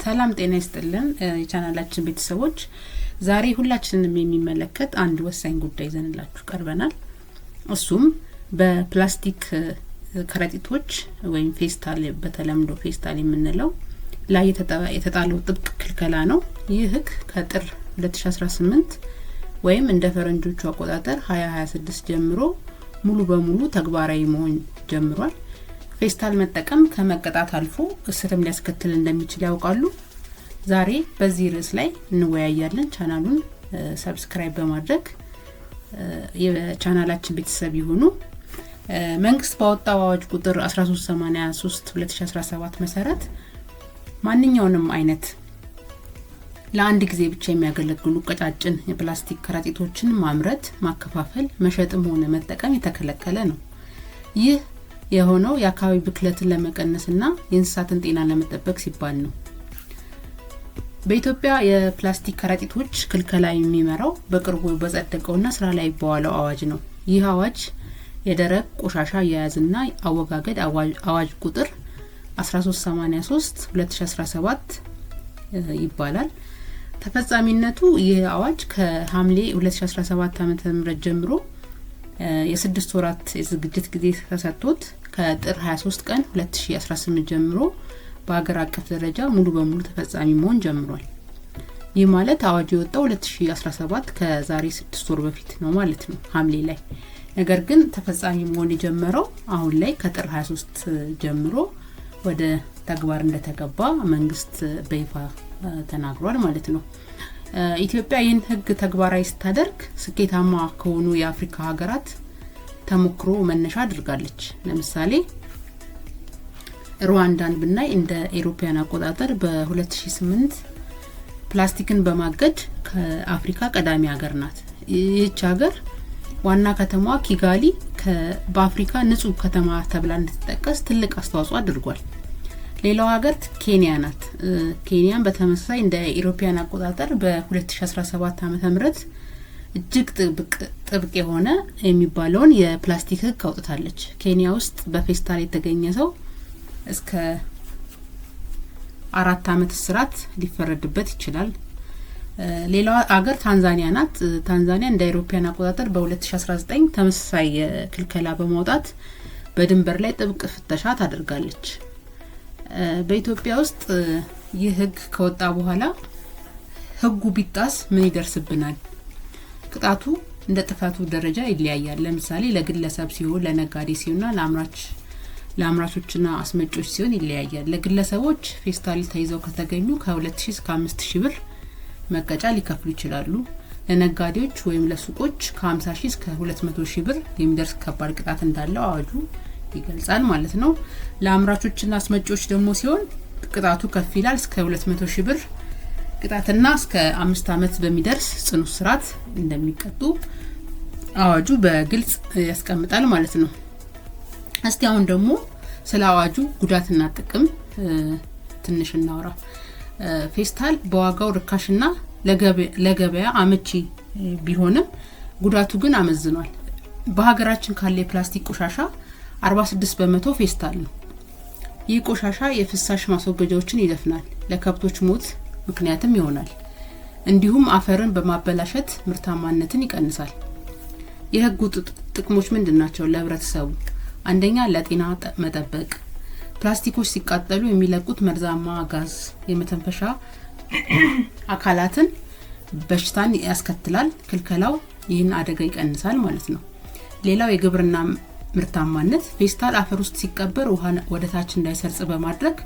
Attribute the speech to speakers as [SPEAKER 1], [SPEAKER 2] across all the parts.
[SPEAKER 1] ሰላም ጤና ይስጥልን የቻናላችን ቤተሰቦች ዛሬ ሁላችንንም የሚመለከት አንድ ወሳኝ ጉዳይ ይዘንላችሁ ቀርበናል። እሱም በፕላስቲክ ከረጢቶች ወይም ፌስታል በተለምዶ ፌስታል የምንለው ላይ የተጣለው ጥብቅ ክልከላ ነው። ይህ ህግ ከጥር 2018 ወይም እንደ ፈረንጆቹ አቆጣጠር 2026 ጀምሮ ሙሉ በሙሉ ተግባራዊ መሆን ጀምሯል። ፌስታል መጠቀም ከመቀጣት አልፎ እስርም ሊያስከትል እንደሚችል ያውቃሉ? ዛሬ በዚህ ርዕስ ላይ እንወያያለን። ቻናሉን ሰብስክራይብ በማድረግ የቻናላችን ቤተሰብ ይሁኑ። መንግስት ባወጣው አዋጅ ቁጥር 1383/2017 መሰረት ማንኛውንም አይነት ለአንድ ጊዜ ብቻ የሚያገለግሉ ቀጫጭን የፕላስቲክ ከረጢቶችን ማምረት፣ ማከፋፈል፣ መሸጥም ሆነ መጠቀም የተከለከለ ነው። ይህ የሆነው የአካባቢ ብክለትን ለመቀነስና የእንስሳትን ጤና ለመጠበቅ ሲባል ነው። በኢትዮጵያ የፕላስቲክ ከረጢቶች ክልከላ የሚመራው በቅርቡ በጸደቀውና ስራ ላይ በዋለው አዋጅ ነው። ይህ አዋጅ የደረቅ ቆሻሻ አያያዝና አወጋገድ አዋጅ ቁጥር 1383/2017 ይባላል። ተፈጻሚነቱ ይህ አዋጅ ከሐምሌ 2017 ዓ.ም ጀምሮ የ6 ወራት የዝግጅት ጊዜ ተሰጥቶት ከጥር 23 ቀን 2018 ጀምሮ በአገር አቀፍ ደረጃ ሙሉ በሙሉ ተፈጻሚ መሆን ጀምሯል። ይህ ማለት አዋጁ የወጣው 2017 ከዛሬ 6 ወር በፊት ነው ማለት ነው፣ ሐምሌ ላይ። ነገር ግን ተፈጻሚ መሆን የጀመረው አሁን ላይ ከጥር 23 ጀምሮ ወደ ተግባር እንደተገባ መንግስት በይፋ ተናግሯል ማለት ነው። ኢትዮጵያ ይህን ህግ ተግባራዊ ስታደርግ ስኬታማ ከሆኑ የአፍሪካ ሀገራት ተሞክሮ መነሻ አድርጋለች። ለምሳሌ ሩዋንዳን ብናይ እንደ ኢሮፒያን አቆጣጠር በ2008 ፕላስቲክን በማገድ ከአፍሪካ ቀዳሚ ሀገር ናት። ይህች ሀገር ዋና ከተማዋ ኪጋሊ በአፍሪካ ንጹህ ከተማ ተብላ እንድትጠቀስ ትልቅ አስተዋጽኦ አድርጓል። ሌላው ሀገር ኬንያ ናት። ኬንያን በተመሳሳይ እንደ ኢሮፒያን አቆጣጠር በ2017 ዓ.ም እጅግ ጥብቅ የሆነ የሚባለውን የፕላስቲክ ህግ አውጥታለች። ኬንያ ውስጥ በፌስታል የተገኘ ሰው እስከ 4 ዓመት እስራት ሊፈረድበት ይችላል። ሌላው ሀገር ታንዛኒያ ናት። ታንዛኒያ እንደ ኢሮፒያን አቆጣጠር በ2019 ተመሳሳይ ክልከላ በማውጣት በድንበር ላይ ጥብቅ ፍተሻ ታደርጋለች። በኢትዮጵያ ውስጥ ይህ ህግ ከወጣ በኋላ ህጉ ቢጣስ ምን ይደርስብናል? ቅጣቱ እንደ ጥፋቱ ደረጃ ይለያያል። ለምሳሌ ለግለሰብ ሲሆን፣ ለነጋዴ ሲሆንና ለአምራቾችና አስመጪዎች ሲሆን ይለያያል። ለግለሰቦች ፌስታል ተይዘው ከተገኙ ከ2000 እስከ 5000 ብር መቀጫ ሊከፍሉ ይችላሉ። ለነጋዴዎች ወይም ለሱቆች ከ50,000 እስከ 200,000 ብር የሚደርስ ከባድ ቅጣት እንዳለው አዋጁ ይገልጻል ማለት ነው። ለአምራቾችና አስመጪዎች ደግሞ ሲሆን ቅጣቱ ከፍ ይላል፣ እስከ 200,000 ብር ቅጣትና እስከ 5 ዓመት በሚደርስ ጽኑ እስራት እንደሚቀጡ አዋጁ በግልጽ ያስቀምጣል ማለት ነው። እስቲ አሁን ደግሞ ስለ አዋጁ ጉዳትና ጥቅም ትንሽ እናውራ። ፌስታል በዋጋው ርካሽና ለገበያ አመቺ ቢሆንም ጉዳቱ ግን አመዝኗል። በሀገራችን ካለ የፕላስቲክ ቆሻሻ 46% ፌስታል ነው። ይህ ቆሻሻ የፍሳሽ ማስወገጃዎችን ይደፍናል፣ ለከብቶች ሞት ምክንያትም ይሆናል። እንዲሁም አፈርን በማበላሸት ምርታማነትን ይቀንሳል። የህጉ ጥቅሞች ምንድናቸው ለህብረተሰቡ? አንደኛ፣ ለጤና መጠበቅ። ፕላስቲኮች ሲቃጠሉ የሚለቁት መርዛማ ጋዝ የመተንፈሻ አካላትን በሽታን ያስከትላል። ክልከላው ይህን አደጋ ይቀንሳል ማለት ነው። ሌላው የግብርና ምርታማነት። ፌስታል አፈር ውስጥ ሲቀበር ውሃ ወደ ታች እንዳይሰርጽ በማድረግ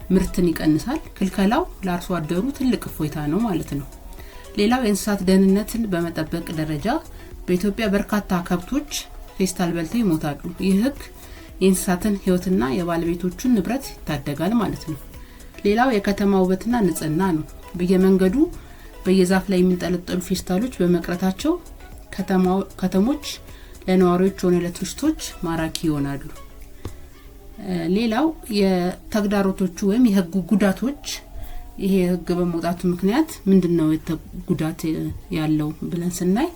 [SPEAKER 1] ምርትን ይቀንሳል። ክልከላው ለአርሶ አደሩ ትልቅ እፎይታ ነው ማለት ነው። ሌላው የእንስሳት ደህንነትን በመጠበቅ ደረጃ በኢትዮጵያ በርካታ ከብቶች ፌስታል በልተው ይሞታሉ። ይህ ህግ የእንስሳትን ህይወትና የባለቤቶቹን ንብረት ይታደጋል ማለት ነው። ሌላው የከተማ ውበትና ንጽህና ነው። በየመንገዱ በየዛፍ ላይ የሚንጠለጠሉ ፌስታሎች በመቅረታቸው ከተሞች ለነዋሪዎች ሆነ ለቱሪስቶች ማራኪ ይሆናሉ። ሌላው የተግዳሮቶቹ ወይም የህጉ ጉዳቶች፣ ይሄ ህግ በመውጣቱ ምክንያት ምንድነው ጉዳት ያለው ብለን ስናይ፣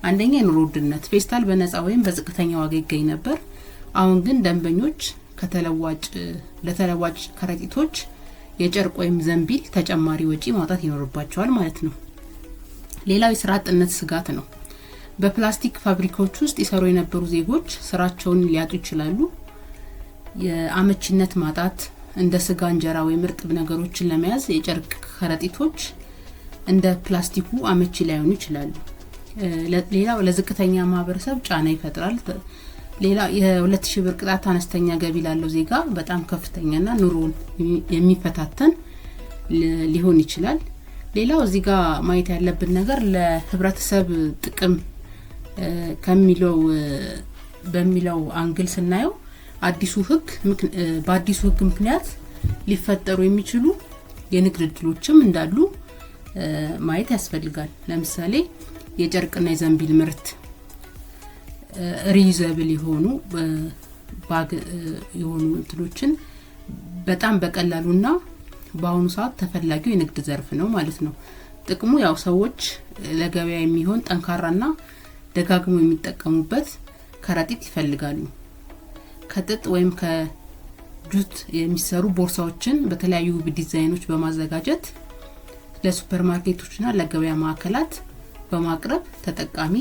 [SPEAKER 1] አንደኛ የኑሮ ውድነት። ፌስታል በነፃ ወይም በዝቅተኛ ዋጋ ይገኝ ነበር። አሁን ግን ደንበኞች ለተለዋጭ ከረጢቶች የጨርቅ ወይም ዘንቢል ተጨማሪ ወጪ ማውጣት ይኖርባቸዋል ማለት ነው። ሌላው የስራ አጥነት ስጋት ነው። በፕላስቲክ ፋብሪካዎች ውስጥ ይሰሩ የነበሩ ዜጎች ስራቸውን ሊያጡ ይችላሉ። የአመቺነት ማጣት እንደ ስጋ፣ እንጀራ ወይም እርጥብ ነገሮችን ለመያዝ የጨርቅ ከረጢቶች እንደ ፕላስቲኩ አመቺ ላይሆኑ ይችላሉ። ሌላው ለዝቅተኛ ማህበረሰብ ጫና ይፈጥራል። ሌላ የ2000 ብር ቅጣት አነስተኛ ገቢ ላለው ዜጋ በጣም ከፍተኛና ኑሮን የሚፈታተን ሊሆን ይችላል። ሌላው እዚህ ጋር ማየት ያለብን ነገር ለህብረተሰብ ጥቅም በሚለው አንግል ስናየው በአዲሱ ህግ ምክንያት ሊፈጠሩ የሚችሉ የንግድ እድሎችም እንዳሉ ማየት ያስፈልጋል። ለምሳሌ የጨርቅና የዘንቢል ምርት ሪዩዘብል የሆኑ እንትሎችን በጣም በቀላሉና በአሁኑ ሰዓት ተፈላጊው የንግድ ዘርፍ ነው ማለት ነው። ጥቅሙ ያው ሰዎች ለገበያ የሚሆን ጠንካራና ደጋግሞ የሚጠቀሙበት ከረጢት ይፈልጋሉ። ከጥጥ ወይም ከጁት የሚሰሩ ቦርሳዎችን በተለያዩ ዲዛይኖች በማዘጋጀት ለሱፐርማርኬቶችና ለገበያ ማዕከላት በማቅረብ ተጠቃሚ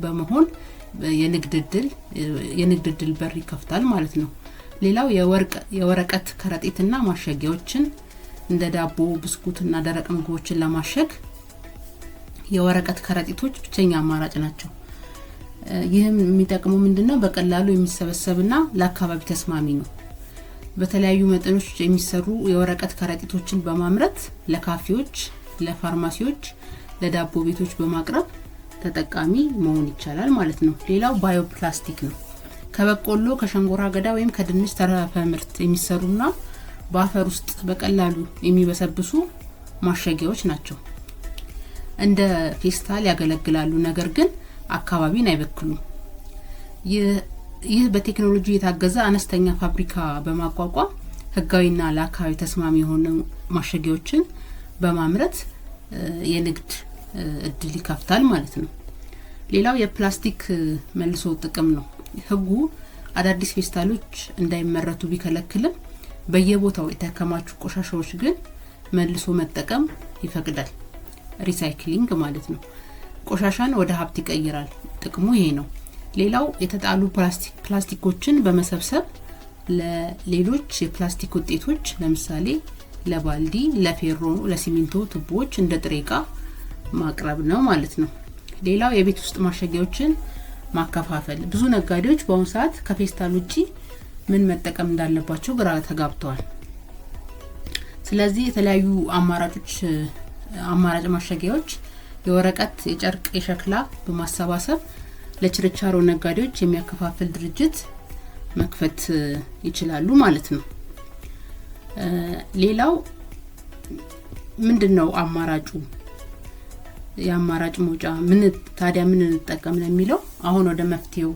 [SPEAKER 1] በመሆን የንግድ እድል በር ይከፍታል ማለት ነው። ሌላው የወረቀት ከረጢትና ማሸጊያዎችን እንደ ዳቦ፣ ብስኩትና ደረቅ ምግቦችን ለማሸግ የወረቀት ከረጢቶች ብቸኛ አማራጭ ናቸው። ይህም የሚጠቅመው ምንድነው? በቀላሉ የሚሰበሰብና ለአካባቢ ተስማሚ ነው። በተለያዩ መጠኖች የሚሰሩ የወረቀት ከረጢቶችን በማምረት ለካፌዎች፣ ለፋርማሲዎች፣ ለዳቦ ቤቶች በማቅረብ ተጠቃሚ መሆን ይቻላል ማለት ነው። ሌላው ባዮፕላስቲክ ነው። ከበቆሎ፣ ከሸንኮራ አገዳ ወይም ከድንች ተረፈ ምርት የሚሰሩና በአፈር ውስጥ በቀላሉ የሚበሰብሱ ማሸጊያዎች ናቸው። እንደ ፌስታል ያገለግላሉ፣ ነገር ግን አካባቢን አይበክሉም። ይህ በቴክኖሎጂ የታገዘ አነስተኛ ፋብሪካ በማቋቋም ህጋዊና ለአካባቢ ተስማሚ የሆኑ ማሸጊያዎችን በማምረት የንግድ እድል ይከፍታል ማለት ነው። ሌላው የፕላስቲክ መልሶ ጥቅም ነው። ህጉ አዳዲስ ፌስታሎች እንዳይመረቱ ቢከለክልም በየቦታው የተከማቹ ቆሻሻዎች ግን መልሶ መጠቀም ይፈቅዳል። ሪሳይክሊንግ ማለት ነው። ቆሻሻን ወደ ሀብት ይቀይራል። ጥቅሙ ይሄ ነው። ሌላው የተጣሉ ፕላስቲኮችን በመሰብሰብ ለሌሎች የፕላስቲክ ውጤቶች ለምሳሌ ለባልዲ፣ ለፌሮ፣ ለሲሚንቶ ቱቦዎች እንደ ጥሬ ዕቃ ማቅረብ ነው ማለት ነው። ሌላው የቤት ውስጥ ማሸጊያዎችን ማከፋፈል። ብዙ ነጋዴዎች በአሁኑ ሰዓት ከፌስታል ውጪ ምን መጠቀም እንዳለባቸው ግራ ተጋብተዋል። ስለዚህ የተለያዩ አማራጭ ማሸጊያዎች የወረቀት፣ የጨርቅ፣ የሸክላ በማሰባሰብ ለችርቻሮ ነጋዴዎች የሚያከፋፍል ድርጅት መክፈት ይችላሉ ማለት ነው። ሌላው ምንድነው አማራጩ? የአማራጭ መውጫ ምን እንጠቀም ነው የሚለው አሁን ወደ መፍትሄው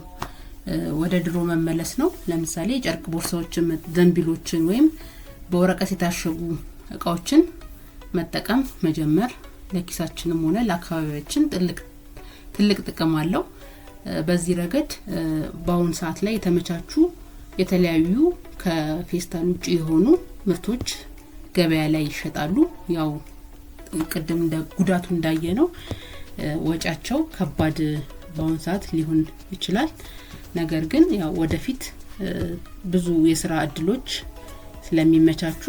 [SPEAKER 1] ወደ ድሮ መመለስ ነው። ለምሳሌ የጨርቅ ቦርሳዎችን፣ ዘንቢሎችን ወይም በወረቀት የታሸጉ እቃዎችን መጠቀም መጀመር ለኪሳችንም ሆነ ለአካባቢያችን ትልቅ ጥቅም አለው። በዚህ ረገድ በአሁን ሰዓት ላይ የተመቻቹ የተለያዩ ከፌስታል ውጪ የሆኑ ምርቶች ገበያ ላይ ይሸጣሉ። ያው ቅድም እንደ ጉዳቱ እንዳየነው ወጫቸው ከባድ በአሁን ሰዓት ሊሆን ይችላል። ነገር ግን ያው ወደፊት ብዙ የስራ እድሎች ስለሚመቻቹ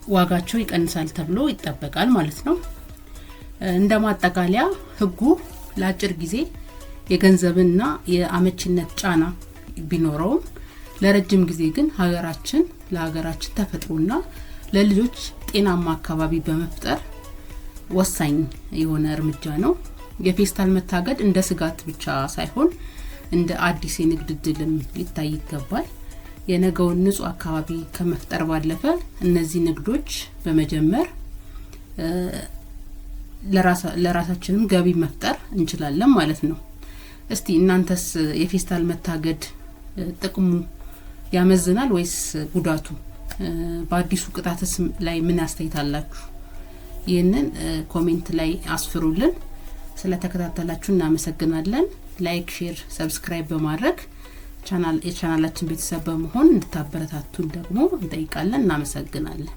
[SPEAKER 1] ዋጋቸው ይቀንሳል ተብሎ ይጠበቃል ማለት ነው። እንደማጠቃለያ ህጉ ለአጭር ጊዜ የገንዘብና የአመቺነት ጫና ቢኖረውም ለረጅም ጊዜ ግን ለሀገራችን ተፈጥሮና ለልጆች ጤናማ አካባቢ በመፍጠር ወሳኝ የሆነ እርምጃ ነው። የፌስታል መታገድ እንደ ስጋት ብቻ ሳይሆን እንደ አዲስ የንግድ እድልም ሊታይ ይገባል። የነገውን ንጹህ አካባቢ ከመፍጠር ባለፈ እነዚህ ንግዶች በመጀመር ለራሳችንም ገቢ መፍጠር እንችላለን ማለት ነው። እስቲ እናንተስ የፌስታል መታገድ ጥቅሙ ያመዝናል ወይስ ጉዳቱ? በአዲሱ ቅጣትስ ላይ ምን አስተያየታላችሁ? ይህንን ኮሜንት ላይ አስፍሩልን። ስለተከታተላችሁ እናመሰግናለን። ላይክ፣ ሼር፣ ሰብስክራይብ በማድረግ የቻናላችን ቤተሰብ በመሆን እንድታበረታቱን ደግሞ እንጠይቃለን እናመሰግናለን